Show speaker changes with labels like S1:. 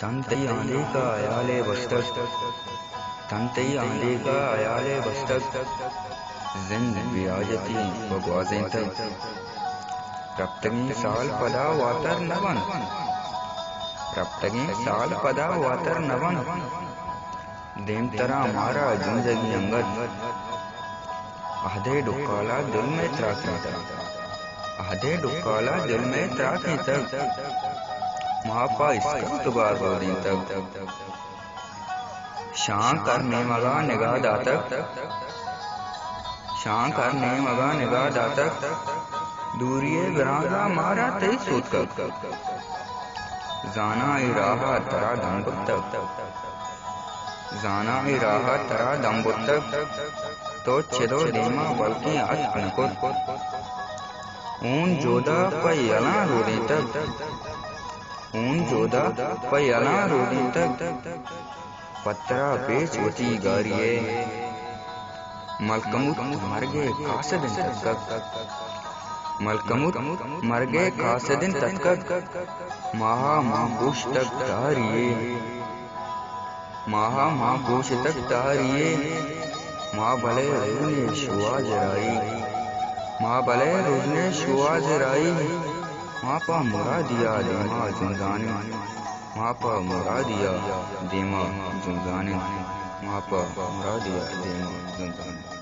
S1: तंतई आंधी का आयाले बस्तक, तंतई आंधी का आयाले बस्तक, जिंद बियाजती बगवाजें तक, रप्तगी साल पदा वातर नवन, रप्तगी साल पदा वातर नवन, देम तरा मारा जिंदगी अंगद, अहदे डुक्काला दिल में त्राकी तक, अहदे डुक्काला दिल में त्राकी तक, महापा इसका तुबार दिन तक, शां करने मगा निगाह दातक, शां करने मगा निगाह दातक, दूरिये विरागा मारा तई सूत तक, जाना इराहा तरा दम्बुत तक, जाना इराहा तरा दम्बुत तक, तो छिदो देमा बल्कि आज अनकुत, ऊन जोदा पयला रोदी तक, ऊन जोदा पयला रोदी तक, पत्रा पेच वती गारिये, मलकमुत मरगे कासदिन तक, मलकमुत मरगे कासदिन तक, माहा मागोश तक तारिये, माहा मागोश तक तारिये, माँ भले रुजने शुआ जराई, माँ भले रुजने शुआ जराई, माँ पा मुरा दिया देमा जुंदाने, माँ पा मुरा दिया देमा जुंदाने, माँ पा मुरा दिया देमा जुंदाने।